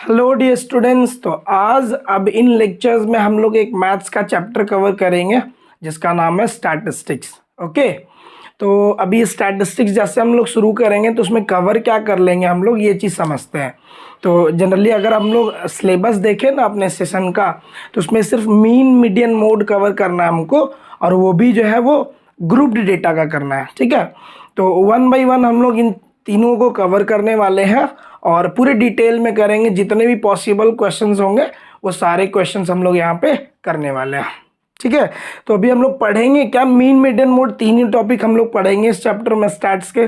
Hello dear students. तो आज अब इन लेक्चर्स में हम लोग एक मैथ्स का चैप्टर कवर करेंगे जिसका नाम है स्टैटिस्टिक्स। ओके, तो अभी स्टैटिस्टिक्स जैसे हम लोग शुरू करेंगे तो उसमें कवर क्या कर लेंगे हम लोग ये चीज़ समझते हैं। तो जनरली अगर हम लोग सिलेबस देखें ना अपने सेशन का, तो उसमें सिर्फ मीन मीडियन मोड कवर करना है हमको, और वो भी जो है वो ग्रुप्ड डेटा का करना है। ठीक है, तो वन बाय वन हम लोग इन तीनों को कवर करने वाले हैं और पूरे डिटेल में करेंगे। जितने भी पॉसिबल क्वेश्चंस होंगे वो सारे क्वेश्चंस हम लोग यहाँ पे करने वाले हैं। ठीक है, तो अभी हम लोग पढ़ेंगे क्या, मीन मीडियन मोड, तीन ही टॉपिक हम लोग पढ़ेंगे इस चैप्टर में स्टैट्स के,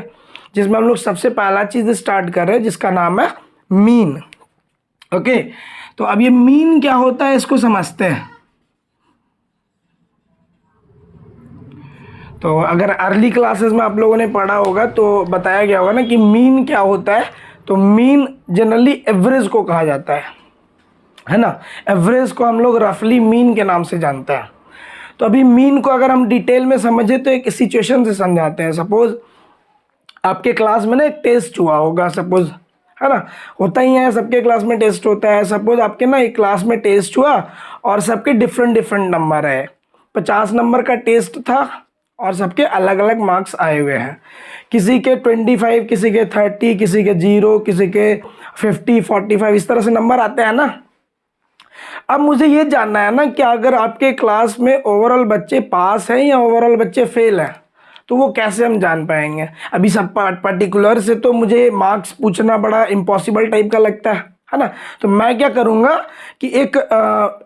जिसमें हम लोग सबसे पहला चीज़ स्टार्ट कर रहे हैं जिसका नाम है मीन। ओके, तो अब ये मीन क्या होता है इसको समझते हैं। तो अगर अर्ली क्लासेस में आप लोगों ने पढ़ा होगा तो बताया गया होगा ना कि मीन क्या होता है। तो मीन जनरली एवरेज को कहा जाता है ना। एवरेज को हम लोग रफली मीन के नाम से जानते हैं। तो अभी मीन को अगर हम डिटेल में समझे तो एक सिचुएशन से समझाते हैं। सपोज आपके क्लास में ना एक टेस्ट हुआ होगा, सपोज, है ना, होता ही है, सबके क्लास में टेस्ट होता है। सपोज आपके ना एक क्लास में टेस्ट हुआ और सबके डिफरेंट डिफरेंट नंबर है। 50 नंबर का टेस्ट था और सबके अलग अलग मार्क्स आए हुए हैं। किसी के 25, किसी के 30, किसी के 0, किसी के 50, 45, इस तरह से नंबर आते हैं ना। अब मुझे ये जानना है ना कि अगर आपके क्लास में ओवरऑल बच्चे पास हैं या ओवरऑल बच्चे फेल हैं, तो वो कैसे हम जान पाएंगे। अभी सब पर्टिकुलर से तो मुझे मार्क्स पूछना बड़ा इम्पॉसिबल टाइप का लगता है ना। तो मैं क्या करूँगा कि एक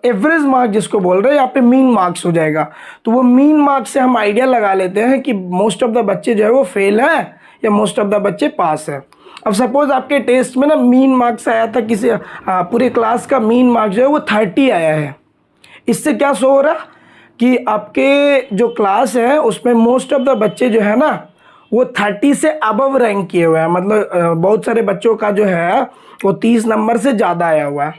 एवरेज मार्क्स जिसको बोल रहे हैं यहाँ पे मीन मार्क्स हो जाएगा। तो वो मीन मार्क्स से हम आइडिया लगा लेते हैं कि मोस्ट ऑफ द बच्चे जो है वो फेल हैं या मोस्ट ऑफ द बच्चे पास हैं। अब सपोज आपके टेस्ट में ना मीन मार्क्स आया था, किसी पूरे क्लास का मीन मार्क्स जो है वो 30 आया है। इससे क्या शो हो रहा कि आपके जो क्लास है उसमें मोस्ट ऑफ द बच्चे जो है ना वो 30 से अबव रैंक किए हुए हैं। मतलब बहुत सारे बच्चों का जो है वो 30 नंबर से ज़्यादा आया हुआ है,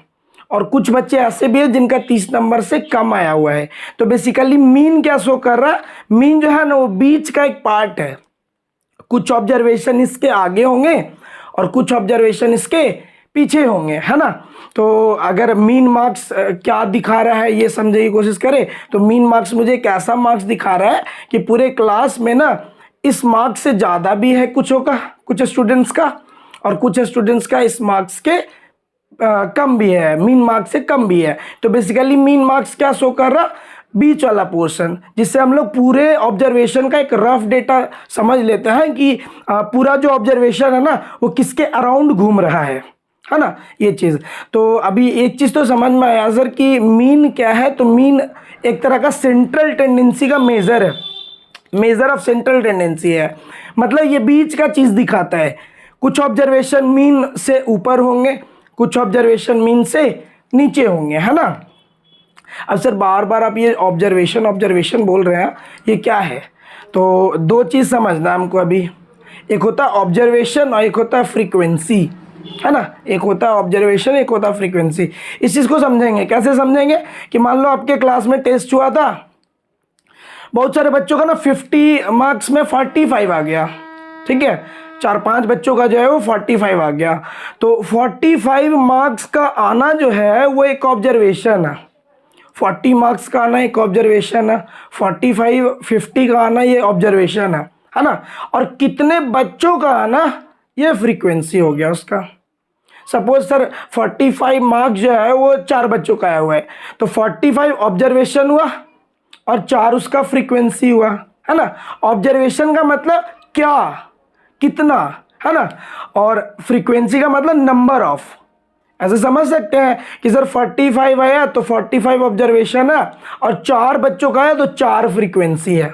और कुछ बच्चे ऐसे भी हैं जिनका 30 नंबर से कम आया हुआ है। तो बेसिकली मीन क्या शो कर रहा है, मीन जो है ना वो बीच का एक पार्ट है। कुछ ऑब्जर्वेशन इसके आगे होंगे और कुछ ऑब्जर्वेशन इसके पीछे होंगे, है ना। तो अगर मीन मार्क्स क्या दिखा रहा है ये समझने की कोशिश करें तो मीन मार्क्स मुझे एक ऐसा मार्क्स दिखा रहा है कि पूरे क्लास में ना इस मार्क्स से ज़्यादा भी है कुछों का, कुछ स्टूडेंट्स का, और कुछ स्टूडेंट्स का इस मार्क्स के कम भी है, मीन मार्क्स से कम भी है। तो बेसिकली मीन मार्क्स क्या शो कर रहा, बीच वाला पोर्शन, जिससे हम लोग पूरे ऑब्जर्वेशन का एक रफ डेटा समझ लेते हैं कि पूरा जो ऑब्जर्वेशन है ना वो किसके अराउंड घूम रहा है ना, ये चीज़। तो अभी एक चीज़ तो समझ में आया सर कि मीन क्या है। तो मीन एक तरह का सेंट्रल टेंडेंसी का मेज़र है, मेज़र ऑफ सेंट्रल टेंडेंसी है। मतलब ये बीच का चीज़ दिखाता है। कुछ ऑब्जर्वेशन मीन से ऊपर होंगे, कुछ ऑब्जर्वेशन मीन से नीचे होंगे, है ना। अब सर बार बार आप ये ऑब्जर्वेशन बोल रहे हैं, ये क्या है। तो दो चीज़ समझना हमको अभी, एक होता है ऑब्जर्वेशन और एक होता है फ्रीक्वेंसी, है ना। एक होता है ऑब्जर्वेशन, एक होता है फ्रीक्वेंसी। इस चीज़ को समझेंगे, कैसे समझेंगे कि मान लो आपके क्लास में टेस्ट हुआ था, बहुत सारे बच्चों का ना 50 मार्क्स में 45 आ गया, ठीक है। 4-5 बच्चों का जो है वो 45 आ गया। तो 45 मार्क्स का आना जो है वो एक ऑब्जर्वेशन है। 40 मार्क्स का आना एक ऑब्जर्वेशन है, 45, 50 का आना ये ऑब्जर्वेशन है ना। और कितने बच्चों का आना ये फ्रीक्वेंसी हो गया उसका। सपोज सर 45 मार्क्स जो है वो 4 बच्चों का आया हुआ है, तो 45 ऑब्जर्वेशन हुआ और 4 उसका फ्रीक्वेंसी हुआ, है ना। ऑब्जर्वेशन का मतलब क्या, कितना, है ना, और फ्रीक्वेंसी का मतलब नंबर ऑफ। ऐसे समझ सकते हैं कि सर 45 आया तो 45 ऑब्जर्वेशन है और 4 बच्चों का है तो 4 फ्रीक्वेंसी है।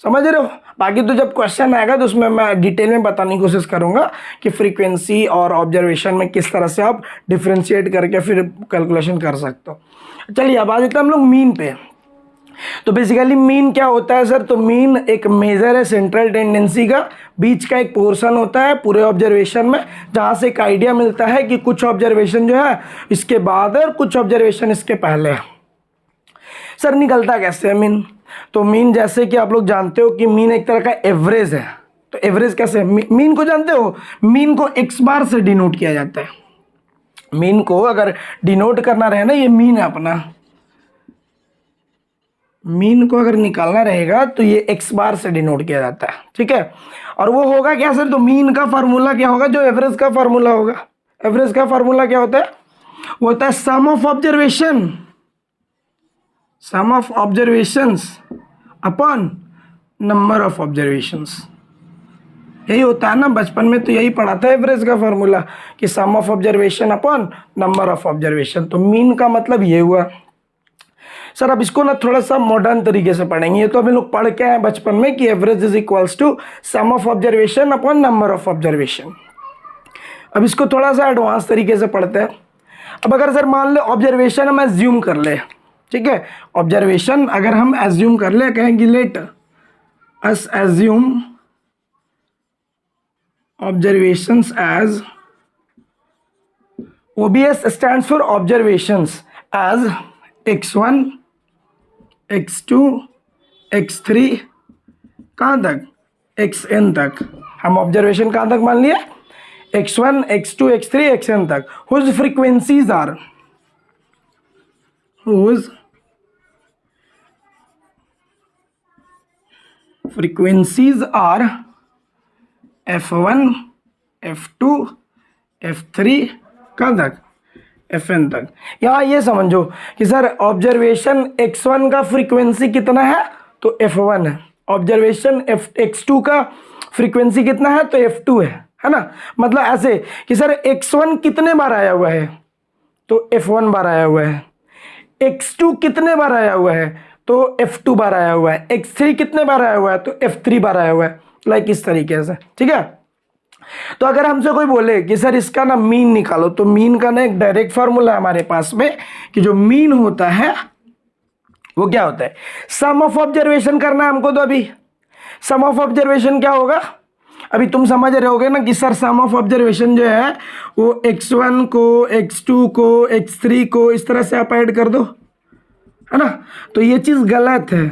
समझ रहे हो। बाकी तो जब क्वेश्चन आएगा तो उसमें मैं डिटेल में बताने की कोशिश करूंगा कि फ्रीक्वेंसी और ऑब्जर्वेशन में किस तरह से आप डिफ्रेंशिएट करके फिर कैलकुलेशन कर सकते हो। चलिए अब आ जाते हैं हम लोग मीन पे। तो बेसिकली मीन क्या होता है सर, तो मीन एक मेजर है सेंट्रल टेंडेंसी का, बीच का एक पोर्शन होता है पूरे ऑब्जर्वेशन में, जहाँ से एक आइडिया मिलता है कि कुछ ऑब्जर्वेशन जो है इसके बाद है और कुछ ऑब्जर्वेशन इसके पहले है। सर निकलता कैसे है मीन। तो मीन जैसे कि आप लोग जानते हो कि मीन एक तरह का एवरेज है। तो एवरेज कैसे, मीन को जानते हो, मीन को x बार से डिनोट किया जाता है। मीन को अगर डिनोट करना रहे ना, ये मीन है अपना, मीन को अगर निकालना रहेगा तो ये एक्स बार से डिनोट किया जाता है, ठीक है। और वो होगा क्या सर, तो मीन का फार्मूला क्या होगा, जो एवरेज का फार्मूला होगा। एवरेज का फार्मूला क्या होता है, वो होता है sum of observation, sum of observations upon number of observations. यही होता है ना, बचपन में तो यही पढ़ा था एवरेज का फार्मूला, कि sum of observation upon number of observation. तो मीन का मतलब ये हुआ। सर अब इसको ना थोड़ा सा मॉडर्न तरीके से पढ़ेंगे। ये तो अभी लोग पढ़ के आए बचपन में कि average is equals to sum of observation upon number of observation. अब इसको थोड़ा सा एडवांस तरीके से पढ़ते हैं। अब अगर सर मान ले ऑब्जर्वेशन हम एज्यूम कर ले, ठीक है, ऑब्जर्वेशन अगर हम एज्यूम कर ले, कहेंगे let us assume observations as, OBS stands for observations as x1 x2 x3 कहाँ तक, xn तक। हम ऑब्जर्वेशन कहाँ तक मान लिए, x1 x2 x3 xn तक। Whose frequencies are, whose frequencies are f1 f2 f3 कहाँ तक, fn तक। यहाँ ये समझो कि सर ऑब्जर्वेशन x1 का फ्रीक्वेंसी कितना है, तो f1 है। ऑब्जर्वेशन x2 का फ्रीक्वेंसी कितना है, तो f2 है ना। मतलब ऐसे कि सर x1 कितने बार आया हुआ है, तो f1 बार आया हुआ है। x2 कितने बार आया हुआ है, तो f2 बार आया हुआ है। x3 कितने बार आया हुआ है, तो f3 बार आया हुआ है। लाइक इस तरीके से, ठीक है। तो अगर हमसे कोई बोले कि सर इसका ना मीन निकालो, तो मीन का ना एक डायरेक्ट फार्मूला है हमारे पास में, कि जो मीन होता है वो क्या होता है, सम ऑफ ऑब्जर्वेशन करना है हमको। तो अभी सम ऑफ ऑब्जर्वेशन क्या होगा, अभी तुम समझ रहे होगे ना कि सर सम ऑफ ऑब्जर्वेशन जो है वो x1 को x2 को x3 को इस तरह से आप ऐड कर दो, है ना। तो ये चीज गलत है,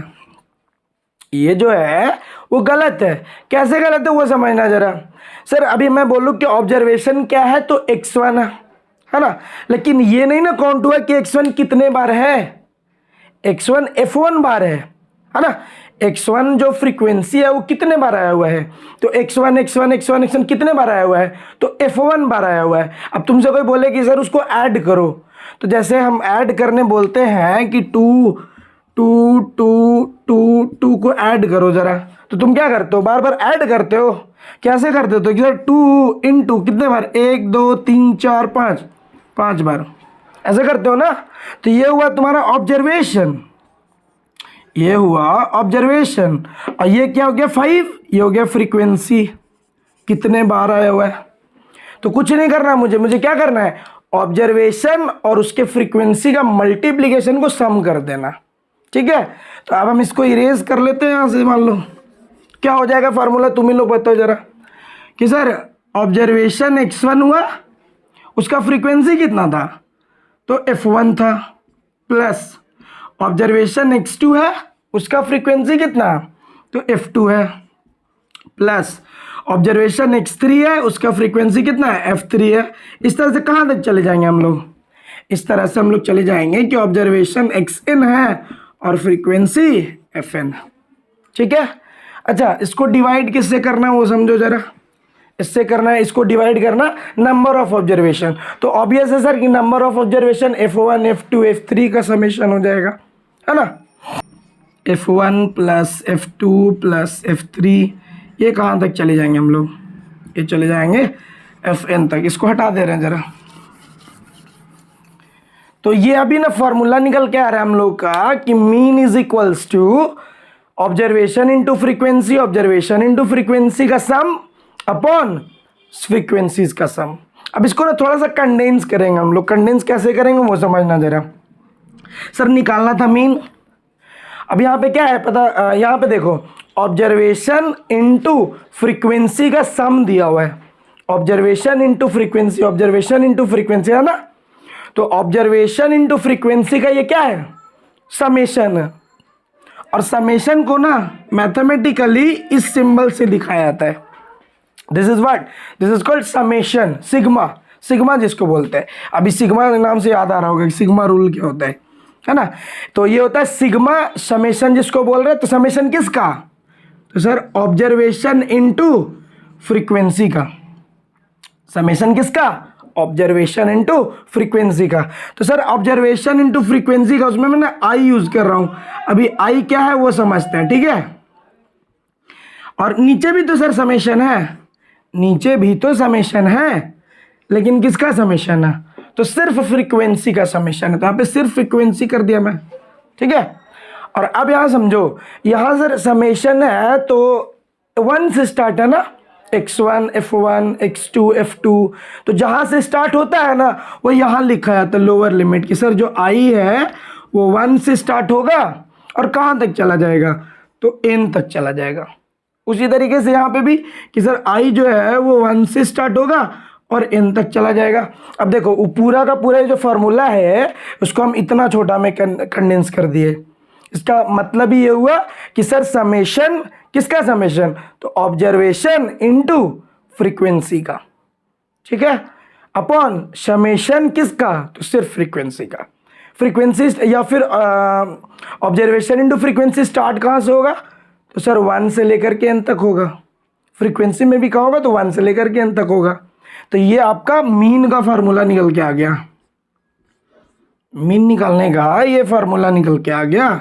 ये जो है वो गलत है। कैसे गलत है वो समझना जरा। सर अभी मैं बोलूँ कि ऑब्जर्वेशन क्या है, तो x1 है ना, लेकिन ये नहीं ना काउंट हुआ कि x1 कितने बार है, x1 f1 बार है ना। x1 जो फ्रीक्वेंसी है वो कितने बार आया हुआ है, तो x1 x1 x1 x1 कितने बार आया हुआ है, तो f1 बार आया हुआ है। अब तुमसे कोई बोले कि सर उसको ऐड करो, तो जैसे हम ऐड करने बोलते हैं कि 2 2 2 2 2 को ऐड करो जरा, तो तुम क्या करते हो, बार बार ऐड करते हो। कैसे करते हो, तो कि सर 2 इंटू कितने बार, 1 2 3 4 5 5 बार, ऐसे करते हो ना। तो ये हुआ तुम्हारा ऑब्जर्वेशन, ये हुआ ऑब्जर्वेशन। और ये क्या हो गया 5, ये हो गया फ्रीक्वेंसी, कितने बार आया हुआ है। तो कुछ नहीं करना मुझे क्या करना है, ऑब्जर्वेशन और उसके फ्रीक्वेंसी का मल्टीप्लीकेशन को सम कर देना, ठीक है। तो अब हम इसको इरेज कर लेते हैं यहाँ से। मान लो क्या हो जाएगा फार्मूला, तुम ही लोग बताओ जरा, कि सर ऑब्जर्वेशन x1 हुआ, उसका फ्रीक्वेंसी कितना था, तो f1 था, प्लस ऑब्जर्वेशन x2 है, उसका फ्रीक्वेंसी कितना, तो f2 है, प्लस ऑब्जर्वेशन x3 है, उसका फ्रीक्वेंसी कितना है, f3 है। इस तरह से कहाँ तक चले जाएंगे हम लोग, इस तरह से हम लोग चले जाएंगे कि ऑब्जर्वेशन xn है और फ्रीक्वेंसी fn, ठीक है। अच्छा इसको डिवाइड किससे करना है वो समझो जरा, इससे करना है, इसको डिवाइड करना नंबर ऑफ ऑब्जर्वेशन। तो ऑब्वियस है सर कि number of observation f1 f2 f3 का समेशन हो जाएगा, है ना। f1 plus f2 plus f3, ये कहाँ तक चले जाएंगे हम लोग, ये चले जाएंगे fn तक। इसको हटा दे रहे हैं जरा। तो ये अभी ना फॉर्मूला निकल के आ रहा है हम लोग का कि mean is equals to observation into frequency, observation into frequency का सम अपॉन फ्रीक्वेंसीज का सम। अब इसको ना थोड़ा सा कंडेंस करेंगे हम लोग। कंडेंस कैसे करेंगे वो समझना जरा। सर निकालना था मीन, अब यहाँ पे क्या है पता, यहाँ पे देखो ऑब्जर्वेशन इंटू फ्रीक्वेंसी का सम दिया हुआ है, observation into frequency, observation into frequency, है ना। तो ऑब्जर्वेशन इंटू फ्रीक्वेंसी का ये क्या है, समेशन है। और समेशन को ना मैथमेटिकली इस सिंबल से दिखाया जाता है। This is what, this is called summation, sigma. Sigma जिसको बोलते हैं। अभी सिग्मा नाम से याद आ रहा होगा कि सिग्मा रूल क्या होता है ना। तो ये होता है सिग्मा समेशन जिसको बोल रहे हैं। तो समेशन किसका? तो सर ऑब्जर्वेशन इनटू फ्रीक्वेंसी का। समेशन किसका? ऑब्जर्वेशन इनटू फ्रीक्वेंसी का। तो सर ऑब्जर्वेशन इनटू फ्रीक्वेंसी का, उसमें मैं आई यूज कर रहा हूं। अभी आई क्या है वो समझते हैं, ठीक है। और नीचे भी तो सर समेशन है, नीचे भी तो समेशन है, लेकिन किसका समेशन है? तो सिर्फ फ्रीक्वेंसी का समेशन है। तो यहाँ पे सिर्फ फ्रीक्वेंसी कर दिया मैं, ठीक है। और अब यहाँ समझो, यहाँ सर समेशन है तो 1 से स्टार्ट है ना, x1 f1 x2 f2। तो जहाँ से स्टार्ट होता है ना वो यहाँ लिखा है तो लोअर लिमिट की सर जो i है वो 1 से स्टार्ट होगा और कहाँ तक चला जाएगा? तो n तक चला जाएगा। उसी तरीके से यहाँ पे भी कि सर i जो है वो 1 से स्टार्ट होगा और n तक चला जाएगा। अब देखो वो पूरा का पूरा जो फार्मूला है उसको हम इतना छोटा में कंडेंस कर दिए। इसका मतलब ही ये हुआ कि सर समेशन किसका समेशन? तो ऑब्जर्वेशन इनटू फ्रीक्वेंसी का, ठीक है, अपॉन समेशन किसका? तो सिर्फ फ्रीक्वेंसी का। फ्रीक्वेंसी या फिर ऑब्जर्वेशन इनटू फ्रीक्वेंसी स्टार्ट कहाँ से होगा? तो सर 1 से लेकर के n तक होगा। फ्रीक्वेंसी में भी कहाँ होगा? तो 1 से लेकर के n तक होगा। तो ये आपका मीन का फार्मूला निकल के आ गया। मीन निकालने का ये फार्मूला निकल के आ गया,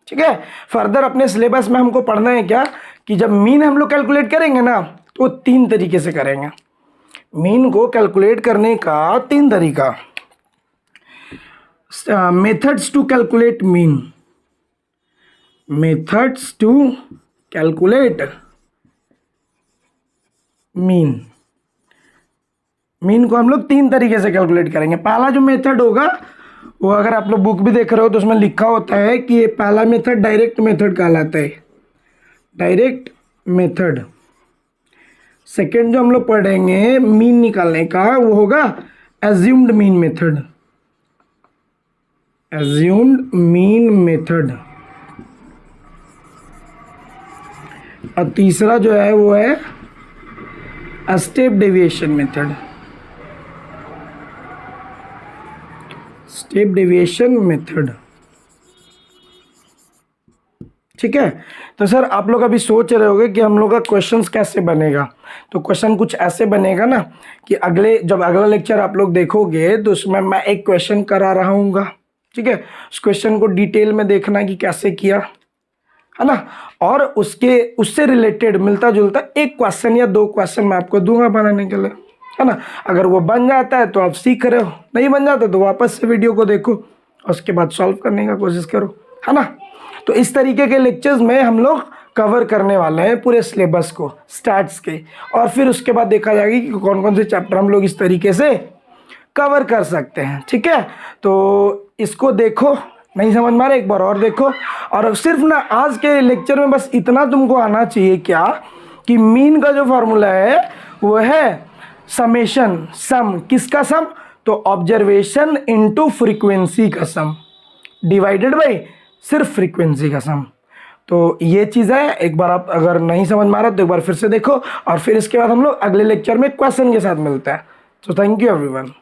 ठीक है। फर्दर अपने सिलेबस में हमको पढ़ना है क्या कि जब मीन हम लोग कैलकुलेट करेंगे ना तो 3 तरीके से करेंगे। मीन को कैलकुलेट करने का 3 तरीका। Methods to calculate mean, methods to calculate mean. Mean को हम लोग 3 तरीके से कैलकुलेट करेंगे। पहला जो मेथड होगा वो अगर आप लोग बुक भी देख रहे हो तो उसमें लिखा होता है कि ये पहला मेथड डायरेक्ट मेथड कहलाता है, डायरेक्ट मेथड। सेकंड जो हम लोग पढ़ेंगे मीन निकालने का वो होगा assumed mean method, assumed mean method. और तीसरा जो है वो है step deviation method, step deviation method, ठीक है। तो सर आप लोग अभी सोच रहे होंगे कि हम लोग का क्वेश्चंस कैसे बनेगा। तो क्वेश्चन कुछ ऐसे बनेगा ना कि जब अगला लेक्चर आप लोग देखोगे तो उसमें मैं एक क्वेश्चन करा रहा हूँगा, ठीक है। उस क्वेश्चन को डिटेल में देखना कि कैसे किया, है ना। और उससे रिलेटेड मिलता जुलता एक क्वेश्चन या 2 क्वेश्चन मैं आपको दूंगा बनाने के लिए, है ना। अगर वो बन जाता है तो आप सीख रहे हो, नहीं बन जाता तो वापस से वीडियो को देखो और उसके बाद सॉल्व करने का कोशिश करो, है ना। तो इस तरीके के लेक्चर्स में हम लोग कवर करने वाले हैं पूरे सिलेबस को स्टैट्स के। और फिर उसके बाद देखा जाएगा कि कौन कौन से चैप्टर हम लोग इस तरीके से कवर कर सकते हैं, ठीक है। तो इसको देखो, नहीं समझ में आ रहा एक बार और देखो। और सिर्फ ना आज के लेक्चर में बस इतना तुमको आना चाहिए क्या कि मीन का जो फार्मूला है वो है समेशन, सम। किसका सम? तो ऑब्जर्वेशन इनटू फ्रीक्वेंसी का सम डिवाइडेड बाय सिर्फ फ्रीक्वेंसी का सम। तो ये चीज़ है। एक बार आप अगर नहीं समझ में आ रहा तो एक बार फिर से देखो और फिर इसके बाद हम लोग अगले लेक्चर में क्वेश्चन के साथ मिलते हैं। तो थैंक यू एवरीवन।